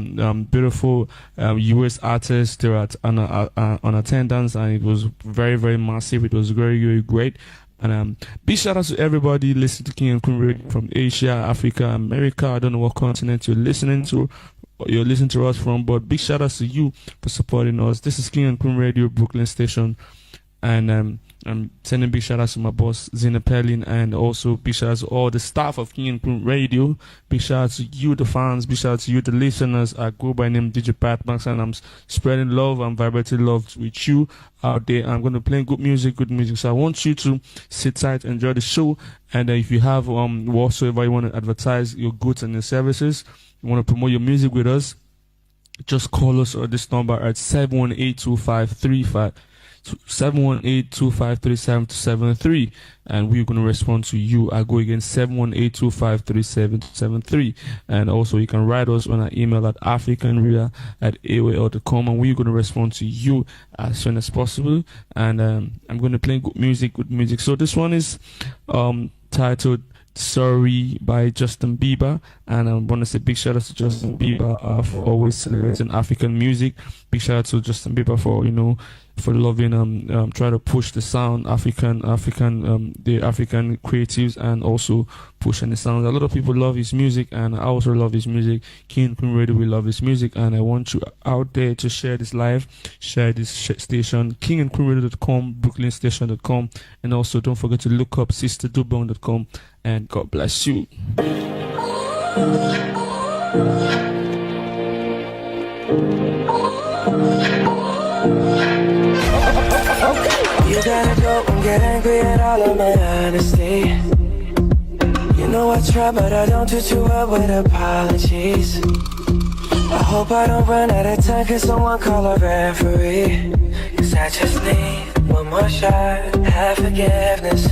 beautiful US artists. They were on attendance, and it was very, very massive. It was very, very great. And big shout out to everybody listening to King and Queen Radio from Asia, Africa, America. I don't know what continent you're listening to us from, but big shout out to you for supporting us. This is King and Queen Radio, Brooklyn Station, and I'm sending big shout outs to my boss Zina Perlin, and also big shout outs to all the staff of King and Queen Radio. Big shout out to you, the fans. Big shout out to you, the listeners. I go by name DJ Pat Max, and I'm spreading love and vibrating love with you out there. I'm going to play good music. So I want you to sit tight, enjoy the show, and if you have whatsoever you want to advertise your goods and your services, you want to promote your music with us, just call us at this number at 718-253-7273, and we're going to respond to you. I go again, 718-253-7273, and also you can write us on our email at africanreader@aol.com, and we're going to respond to you as soon as possible. And I'm going to play good music. So this one is titled Sorry by Justin Bieber. And I want to say big shout out to Justin Bieber for always celebrating African music. Big shout out to Justin Bieber for, for loving, try to push the sound, the African creatives, and also pushing the sound. A lot of people love his music, and I also love his music. King and Queen Radio, we love his music, and I want you out there to share this live, share this station, kingandqueenradio.com, brooklynstation.com, and also don't forget to look up sisterdubong.com, and God bless you. You gotta go and get angry at all of my honesty. You know I try, but I don't do too well with apologies. I hope I don't run out of time, cause someone call a referee. Cause I just need one more shot, have forgiveness.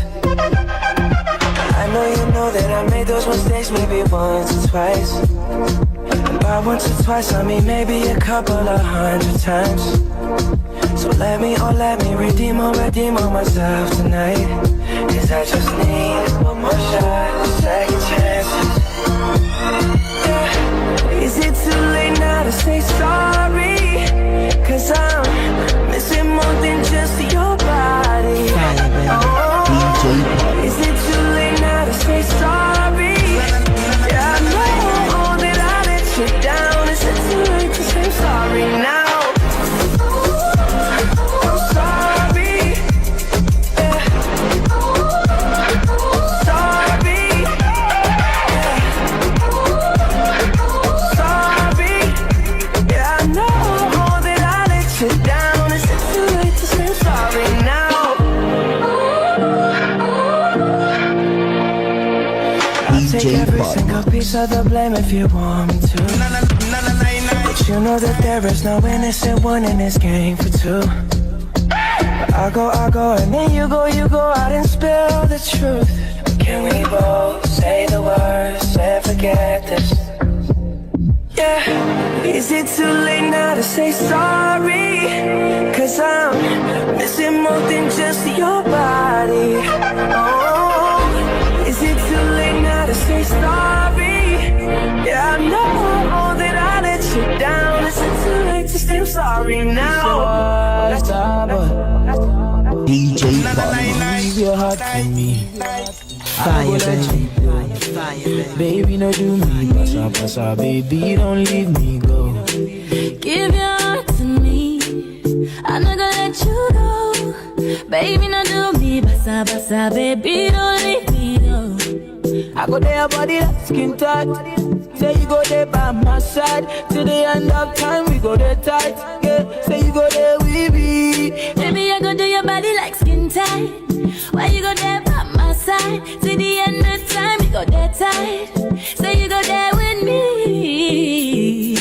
I know you know that I made those mistakes maybe once or twice. And by once or twice I mean maybe a couple of 100 times. So let me redeem on myself tonight. Cause I just need one more shot, second chances. Yeah. Is it too late now to say sorry? Cause I'm missing more than just your body. Oh, is it too late now to say sorry? Yeah, I know that I let you down. Is it too late to say sorry now? Take every single piece of the blame if you want me to. But you know that there is no innocent one in this game for two. But I go, and then you go out and spill the truth. Can we both say the words and forget this? Yeah. Is it too late now to say sorry? Cause I'm missing more than just your body. Oh, is it too late now to say sorry? Yeah, I know that I let you down. Is it too late to say I'm sorry now? DJ Leave your heart to me. Fire, baby. Baby, no do me. Pasa, baby, don't leave me go. Give your heart to me. I'm not gonna let you go. Baby, no do me. Basa, baby, don't leave me go. I go there, body like skin tight. Say you go there by my side. Till the end of time, we go there tight. Yeah, say you go there with me. Baby, I go do your body like skin tight. Why you go there by my side? Till the end of time, we go there tight. Say you go there with me.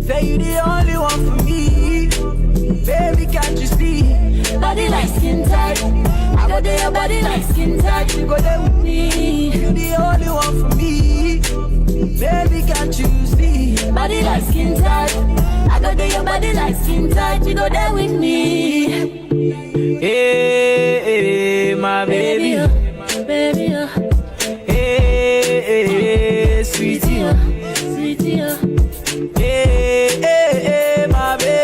Say you the only one for me. Baby, can't you see? Body like skin tight. I go do your body like skin tight. You go there with me. You the only one for me. Baby, can't you see? Body like skin tight. I go do your body like skin tight. You go there with me. Hey, my baby. Baby, Hey, sweetie. Sweetie, Hey, my baby.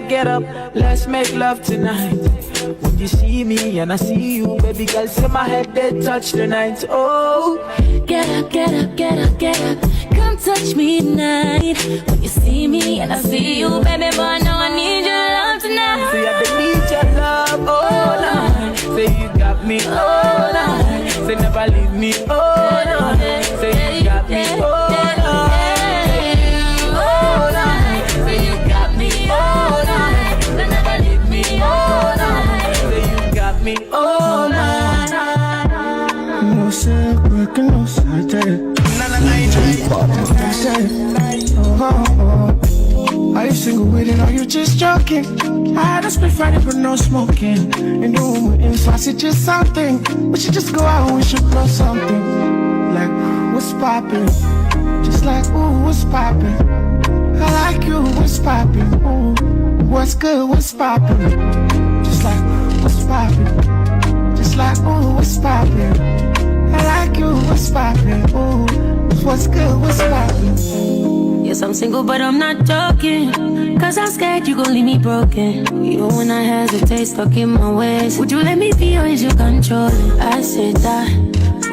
Get up. Let's make love tonight. When you see me and I see you, baby girl, say my head they touch tonight. Oh, get up. Come touch me tonight. When you see me and I see you, baby boy, no, I need your love tonight. say I need your love all night. Say you got me all night. Say never leave me all night. Say you got me all night. Oh, no silk, working no side. Are you single with it or you just joking? I just been Friday but no smoking. In the room with him, so I said just something. We should just go out and we should blow something. Like, what's poppin'? Just like, ooh, what's poppin'? I like you, what's poppin'? Ooh. What's good, what's poppin'? Just like, what's poppin'? Just like, ooh, what's poppin'? I like you, what's poppin'? Ooh, what's good, what's poppin'? Yes, I'm single, but I'm not joking. Cause I'm scared you gon' leave me broken. Even when I hesitate, stuck in my ways. Would you let me be or is you controlling? I said that